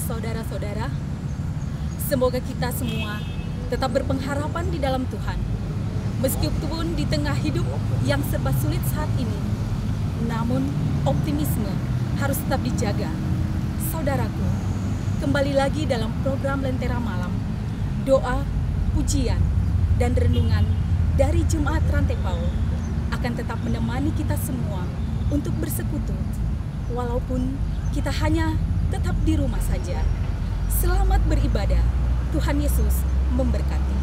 Saudara-saudara, semoga kita semua tetap berpengharapan di dalam Tuhan. Meskipun di tengah hidup yang serba sulit saat ini, namun optimisme harus tetap dijaga. Saudaraku, kembali lagi dalam program Lentera Malam, doa, pujian, dan renungan dari Jemaat Rantai Paul akan tetap menemani kita semua untuk bersekutu, walaupun kita hanya tetap di rumah saja. Selamat beribadah. Tuhan Yesus memberkati.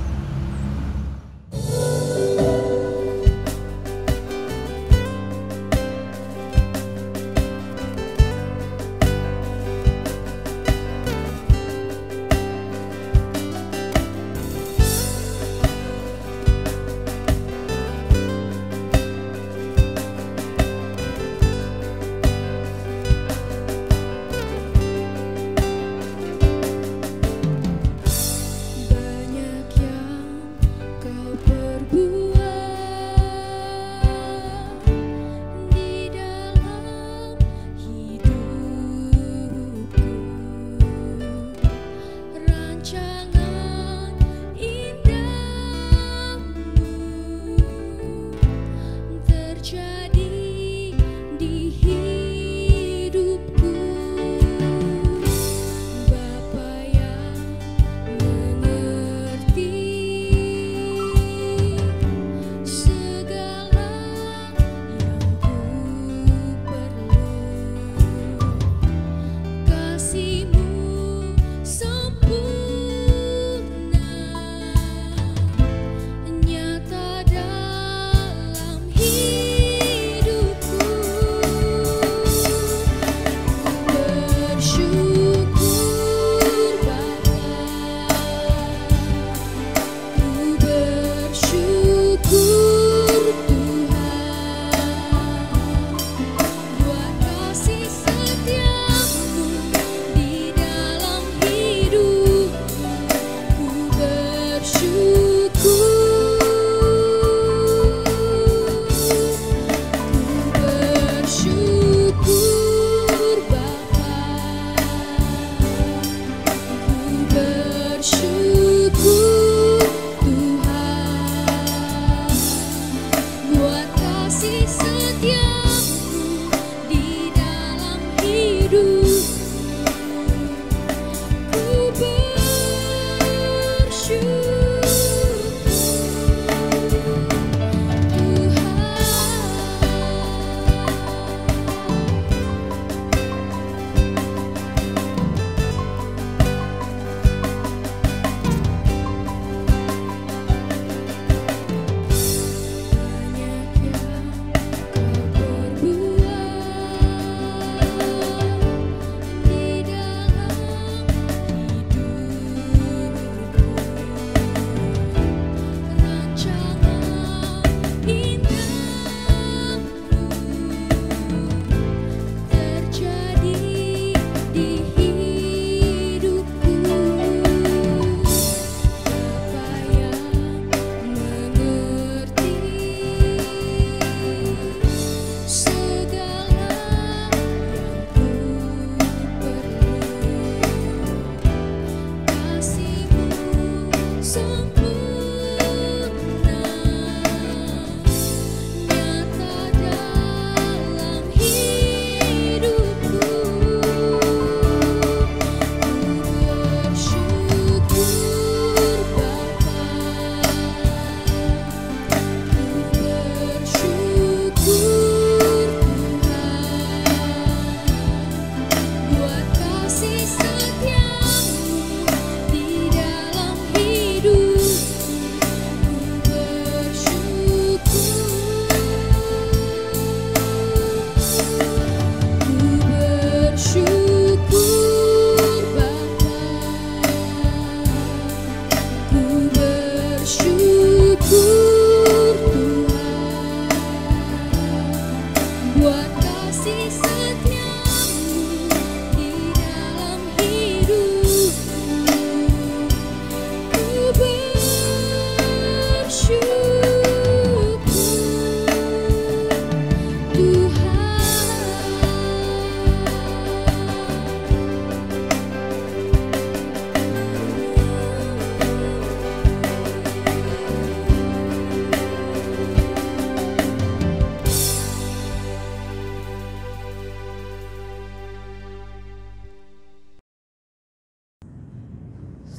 Banyak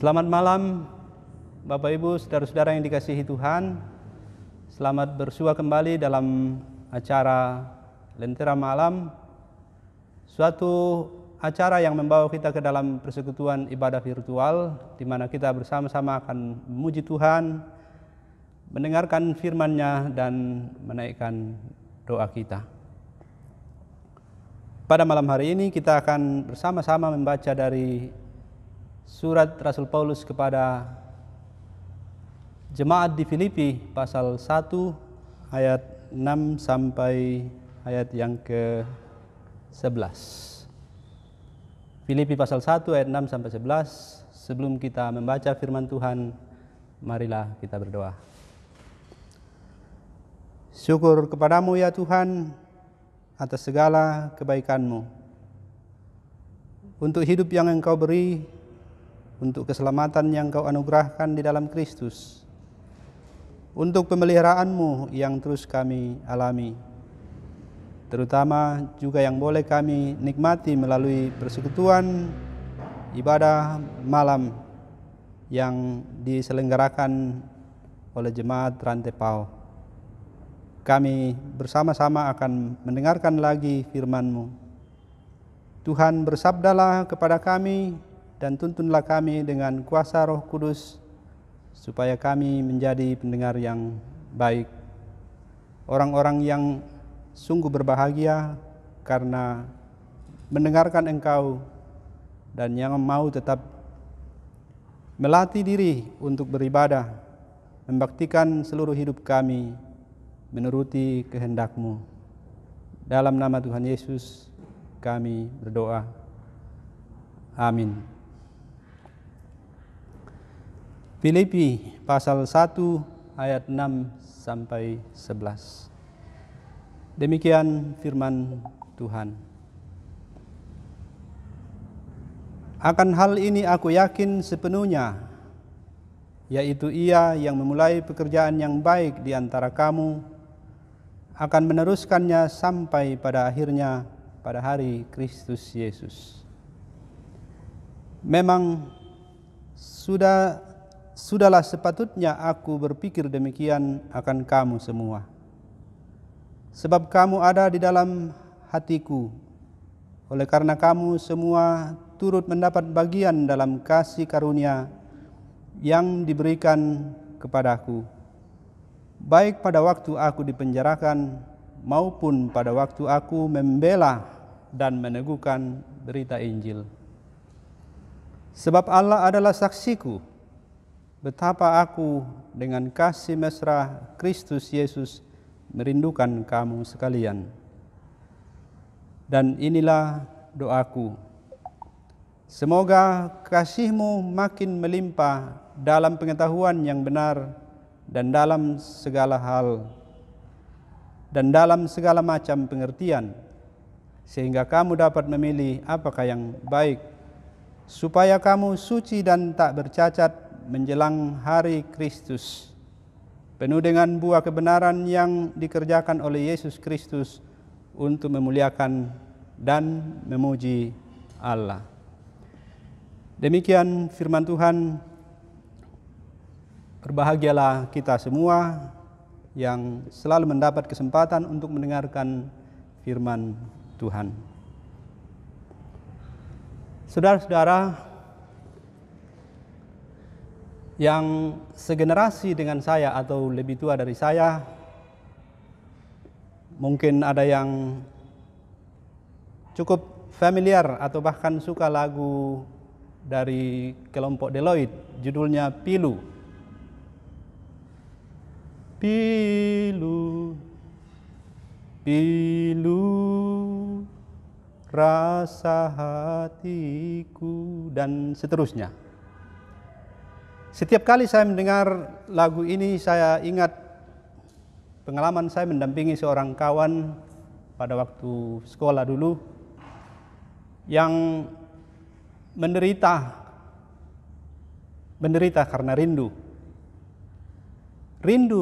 Selamat malam Bapak Ibu, saudara-saudara yang dikasihi Tuhan. Selamat bersua kembali dalam acara Lentera Malam, suatu acara yang membawa kita ke dalam persekutuan ibadah virtual, di mana kita bersama-sama akan memuji Tuhan, mendengarkan firman-Nya dan menaikkan doa kita. Pada malam hari ini kita akan bersama-sama membaca dari surat Rasul Paulus kepada jemaat di Filipi pasal 1 ayat 6 sampai ayat yang ke-11. Filipi pasal 1 ayat 6 sampai 11. Sebelum kita membaca firman Tuhan, marilah kita berdoa. Syukur kepadamu ya Tuhan atas segala kebaikan-Mu, untuk hidup yang Engkau beri, untuk keselamatan yang Kau anugerahkan di dalam Kristus, untuk pemeliharaan-Mu yang terus kami alami, terutama juga yang boleh kami nikmati melalui persekutuan ibadah malam yang diselenggarakan oleh jemaat Rantepao. Kami bersama-sama akan mendengarkan lagi firman-Mu. Tuhan, bersabdalah kepada kami dan tuntunlah kami dengan kuasa Roh Kudus, supaya kami menjadi pendengar yang baik, orang-orang yang sungguh berbahagia karena mendengarkan Engkau, dan yang mau tetap melatih diri untuk beribadah, membaktikan seluruh hidup kami menuruti kehendak-Mu. Dalam nama Tuhan Yesus kami berdoa. Amin. Filipi pasal 1 ayat 6 sampai 11. Demikian firman Tuhan. Akan hal ini aku yakin sepenuhnya, yaitu Ia yang memulai pekerjaan yang baik di antara kamu akan meneruskannya sampai pada akhirnya pada hari Kristus Yesus. Memang sudahlah sepatutnya aku berpikir demikian akan kamu semua, sebab kamu ada di dalam hatiku, oleh karena kamu semua turut mendapat bagian dalam kasih karunia yang diberikan kepadaku, baik pada waktu aku dipenjarakan maupun pada waktu aku membela dan meneguhkan berita Injil. Sebab Allah adalah saksiku, betapa aku dengan kasih mesra Kristus Yesus merindukan kamu sekalian. Dan inilah doaku, semoga kasih-Mu makin melimpah dalam pengetahuan yang benar dan dalam segala hal, dan dalam segala macam pengertian, sehingga kamu dapat memilih apakah yang baik, supaya kamu suci dan tak bercacat menjelang hari Kristus, penuh dengan buah kebenaran yang dikerjakan oleh Yesus Kristus untuk memuliakan dan memuji Allah. Demikian firman Tuhan. Berbahagialah kita semua yang selalu mendapat kesempatan untuk mendengarkan firman Tuhan. Saudara-saudara yang segenerasi dengan saya atau lebih tua dari saya, mungkin ada yang cukup familiar atau bahkan suka lagu dari kelompok Deloitte, judulnya Pilu. Pilu, pilu rasa hatiku, dan seterusnya. Setiap kali saya mendengar lagu ini, saya ingat pengalaman saya mendampingi seorang kawan pada waktu sekolah dulu yang menderita karena rindu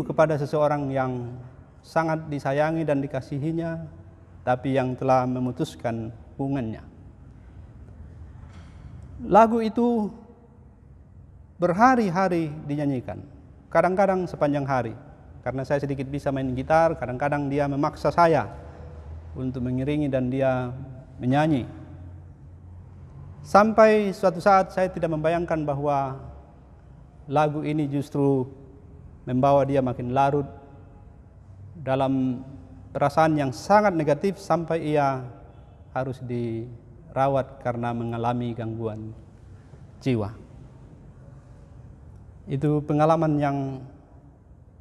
kepada seseorang yang sangat disayangi dan dikasihinya, tapi yang telah memutuskan hubungannya. Lagu itu berhari-hari dinyanyikan, kadang-kadang sepanjang hari. Karena saya sedikit bisa main gitar, kadang-kadang dia memaksa saya untuk mengiringi dan dia menyanyi. Sampai suatu saat saya tidak membayangkan bahwa lagu ini justru membawa dia makin larut dalam perasaan yang sangat negatif sampai ia harus dirawat karena mengalami gangguan jiwa. Itu pengalaman yang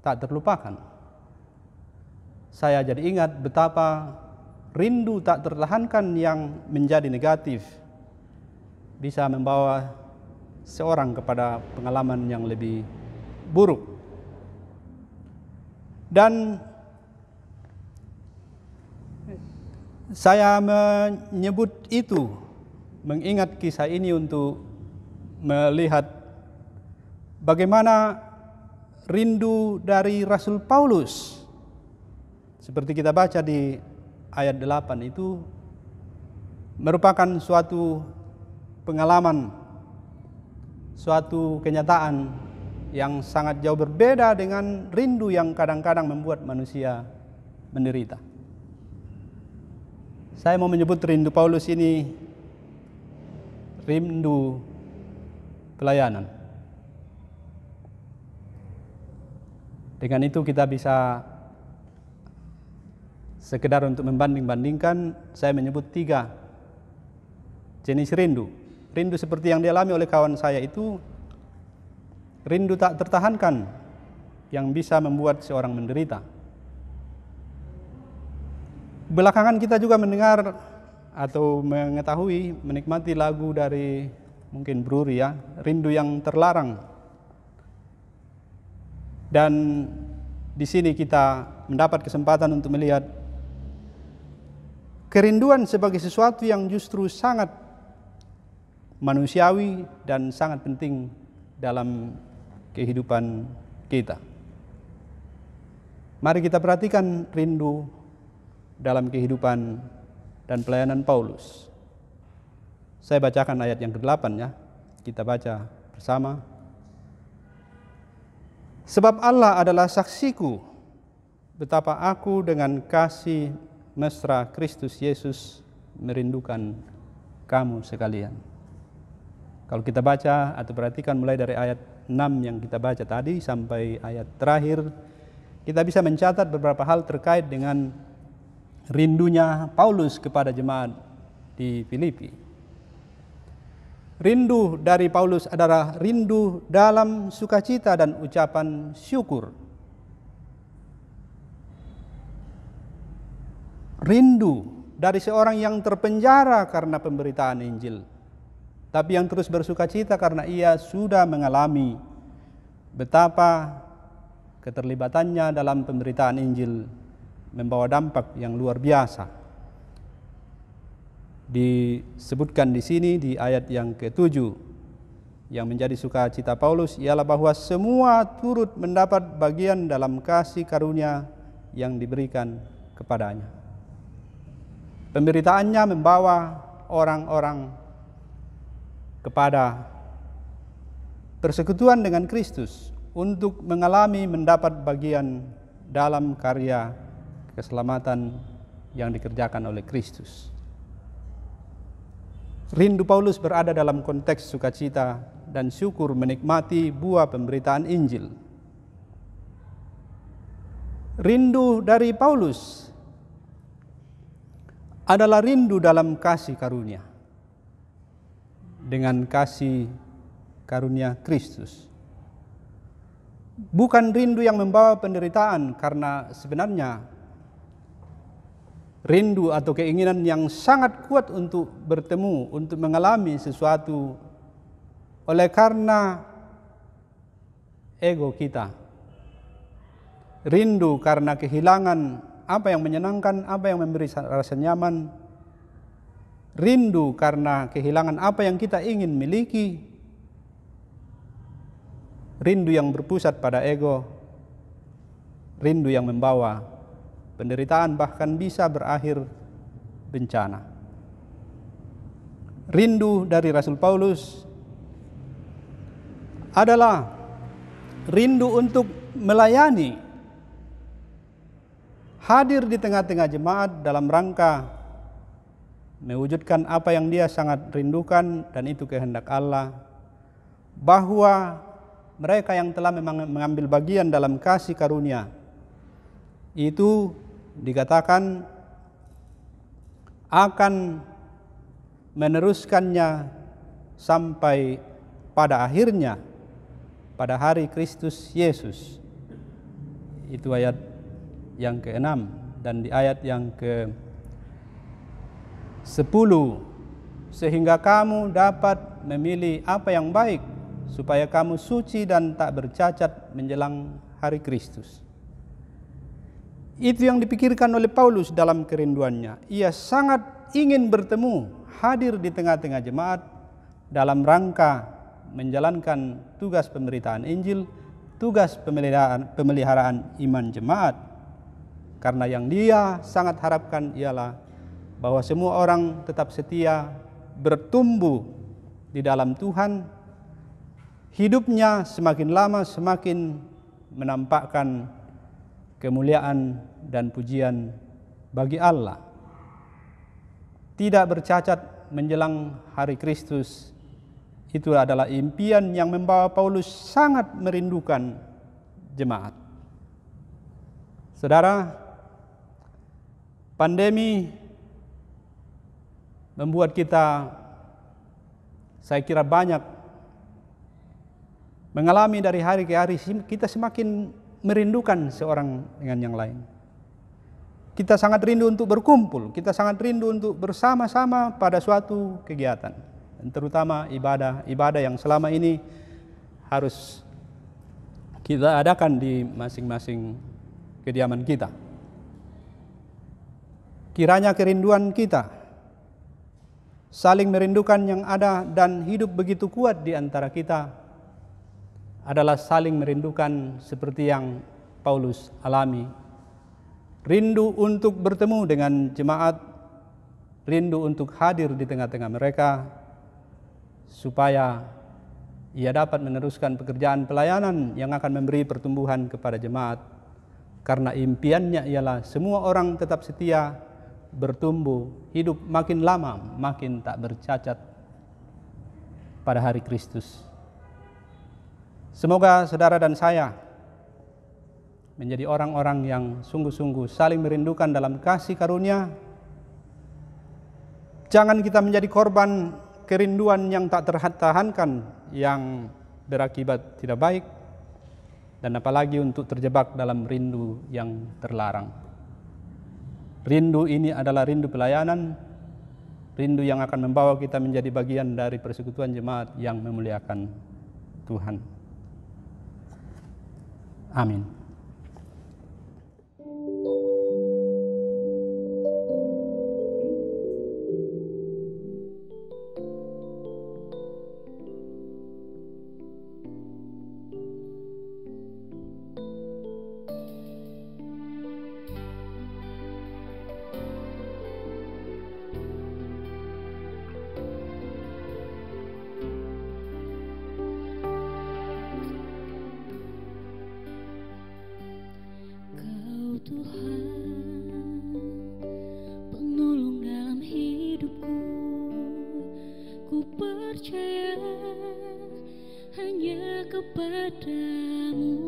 tak terlupakan. Saya jadi ingat betapa rindu tak tertahankan yang menjadi negatif bisa membawa seorang kepada pengalaman yang lebih buruk. Dan saya menyebut itu, mengingat kisah ini untuk melihat bagaimana rindu dari Rasul Paulus. Seperti kita baca di ayat 8 itu merupakan suatu pengalaman, suatu kenyataan yang sangat jauh berbeda dengan rindu yang kadang-kadang membuat manusia menderita. Saya mau menyebut rindu Paulus ini rindu pelayanan. Dengan itu kita bisa sekedar untuk membanding-bandingkan, saya menyebut 3 jenis rindu. Rindu seperti yang dialami oleh kawan saya itu rindu tak tertahankan yang bisa membuat seorang menderita. Belakangan kita juga mendengar atau mengetahui, menikmati lagu dari mungkin Bruri ya, rindu yang terlarang. Dan di sini kita mendapat kesempatan untuk melihat kerinduan sebagai sesuatu yang justru sangat manusiawi dan sangat penting dalam kehidupan kita. Mari kita perhatikan rindu dalam kehidupan dan pelayanan Paulus. Saya bacakan ayat yang ke-8 ya. Kita baca bersama. Sebab Allah adalah saksiku betapa aku dengan kasih mesra Kristus Yesus merindukan kamu sekalian. Kalau kita baca atau perhatikan mulai dari ayat 6 yang kita baca tadi sampai ayat terakhir, kita bisa mencatat beberapa hal terkait dengan rindunya Paulus kepada jemaat di Filipi. Rindu dari Paulus adalah rindu dalam sukacita dan ucapan syukur. Rindu dari seorang yang terpenjara karena pemberitaan Injil, tapi yang terus bersukacita karena ia sudah mengalami betapa keterlibatannya dalam pemberitaan Injil membawa dampak yang luar biasa. Disebutkan di sini di ayat yang ke-7 yang menjadi sukacita Paulus ialah bahwa semua turut mendapat bagian dalam kasih karunia yang diberikan kepadanya. Pemberitaannya membawa orang-orang kepada persekutuan dengan Kristus untuk mengalami mendapat bagian dalam karya keselamatan yang dikerjakan oleh Kristus. Rindu Paulus berada dalam konteks sukacita dan syukur menikmati buah pemberitaan Injil. Rindu dari Paulus adalah rindu dalam kasih karunia, dengan kasih karunia Kristus. Bukan rindu yang membawa penderitaan, karena sebenarnya rindu atau keinginan yang sangat kuat untuk bertemu, untuk mengalami sesuatu oleh karena ego kita. Rindu karena kehilangan apa yang menyenangkan, apa yang memberi rasa nyaman. Rindu karena kehilangan apa yang kita ingin miliki. Rindu yang berpusat pada ego. Rindu yang membawa penderitaan, bahkan bisa berakhir bencana. Rindu dari Rasul Paulus adalah rindu untuk melayani, hadir di tengah-tengah jemaat dalam rangka mewujudkan apa yang dia sangat rindukan, dan itu kehendak Allah, bahwa mereka yang telah mengambil bagian dalam kasih karunia itu dikatakan akan meneruskannya sampai pada akhirnya, pada hari Kristus Yesus. Itu ayat yang ke-6, dan di ayat yang ke-10, sehingga kamu dapat memilih apa yang baik, supaya kamu suci dan tak bercacat menjelang hari Kristus. Itu yang dipikirkan oleh Paulus dalam kerinduannya. Ia sangat ingin bertemu, hadir di tengah-tengah jemaat dalam rangka menjalankan tugas pemberitaan Injil, tugas pemeliharaan iman jemaat. Karena yang dia sangat harapkan ialah bahwa semua orang tetap setia, bertumbuh di dalam Tuhan, hidupnya semakin lama semakin menampakkan kemuliaan dan pujian bagi Allah. Tidak bercacat menjelang hari Kristus, itu adalah impian yang membawa Paulus sangat merindukan jemaat. Saudara, pandemi membuat kita, saya kira, banyak mengalami dari hari ke hari, kita semakin merindukan seorang dengan yang lain. Kita sangat rindu untuk berkumpul, kita sangat rindu untuk bersama-sama pada suatu kegiatan, dan terutama ibadah yang selama ini harus kita adakan di masing-masing kediaman kita. Kiranya kerinduan kita saling merindukan yang ada dan hidup begitu kuat di antara kita adalah saling merindukan seperti yang Paulus alami. Rindu untuk bertemu dengan jemaat, rindu untuk hadir di tengah-tengah mereka, supaya ia dapat meneruskan pekerjaan pelayanan yang akan memberi pertumbuhan kepada jemaat. Karena impiannya ialah semua orang tetap setia, bertumbuh, hidup makin lama makin tak bercacat pada hari Kristus. Semoga saudara dan saya menjadi orang-orang yang sungguh-sungguh saling merindukan dalam kasih karunia. Jangan kita menjadi korban kerinduan yang tak tertahankan, yang berakibat tidak baik, dan apalagi untuk terjebak dalam rindu yang terlarang. Rindu ini adalah rindu pelayanan, rindu yang akan membawa kita menjadi bagian dari persekutuan jemaat yang memuliakan Tuhan. Amin. Tuhan, penolong dalam hidupku, ku percaya hanya kepadamu.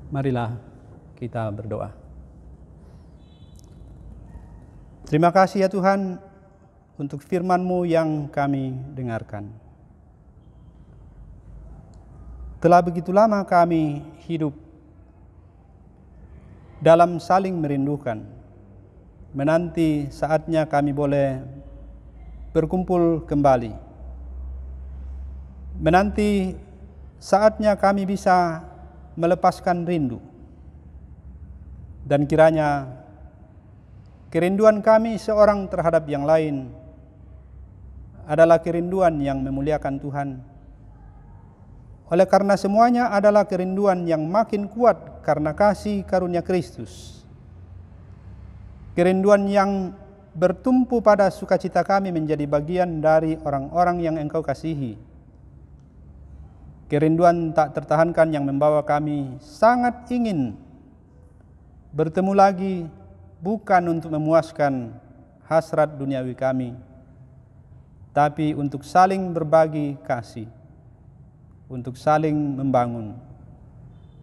Marilah kita berdoa. Terima kasih ya Tuhan untuk firman-Mu yang kami dengarkan. Telah begitu lama kami hidup dalam saling merindukan, menanti saatnya kami boleh berkumpul kembali, menanti saatnya kami bisa melepaskan rindu. Dan kiranya kerinduan kami seorang terhadap yang lain adalah kerinduan yang memuliakan Tuhan. Oleh karena semuanya adalah kerinduan yang makin kuat karena kasih karunia Kristus. Kerinduan yang bertumpu pada sukacita kami menjadi bagian dari orang-orang yang Engkau kasihi. Kerinduan tak tertahankan yang membawa kami sangat ingin bertemu lagi, bukan untuk memuaskan hasrat duniawi kami, tapi untuk saling berbagi kasih, untuk saling membangun,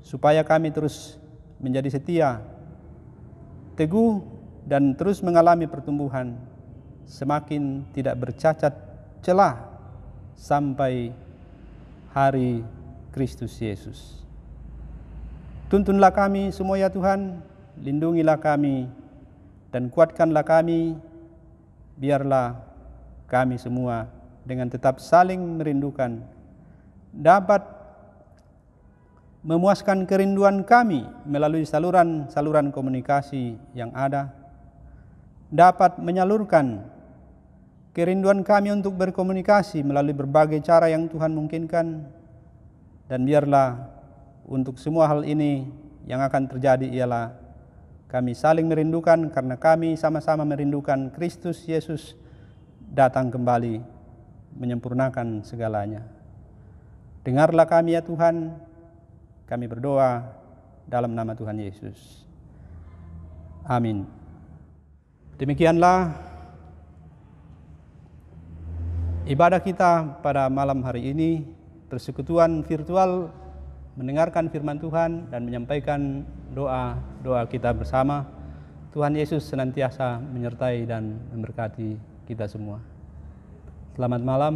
supaya kami terus menjadi setia, teguh, dan terus mengalami pertumbuhan, semakin tidak bercacat celah sampai hari Kristus Yesus. Tuntunlah kami semua ya Tuhan, lindungilah kami dan kuatkanlah kami, biarlah kami semua dengan tetap saling merindukan dapat memuaskan kerinduan kami melalui saluran komunikasi yang ada, dapat menyalurkan kerinduan kami untuk berkomunikasi melalui berbagai cara yang Tuhan mungkinkan, dan biarlah untuk semua hal ini yang akan terjadi ialah kami saling merindukan karena kami sama-sama merindukan Kristus Yesus datang kembali menyempurnakan segalanya. Dengarlah kami ya Tuhan, kami berdoa dalam nama Tuhan Yesus. Amin. Demikianlah ibadah kita pada malam hari ini, persekutuan virtual mendengarkan firman Tuhan dan menyampaikan doa-doa kita bersama. Tuhan Yesus senantiasa menyertai dan memberkati kita semua. Selamat malam.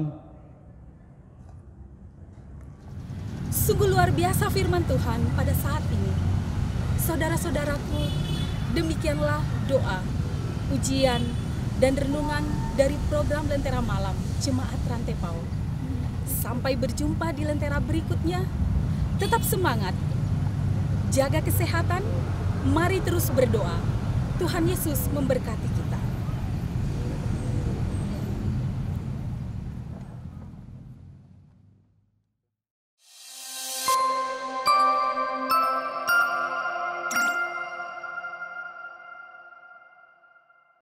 Sungguh luar biasa firman Tuhan pada saat ini. Saudara-saudaraku, demikianlah doa, ujian, dan renungan dari program Lentera Malam Jemaat Rantai Paut. Sampai berjumpa di Lentera berikutnya. Tetap semangat, jaga kesehatan, mari terus berdoa. Tuhan Yesus memberkati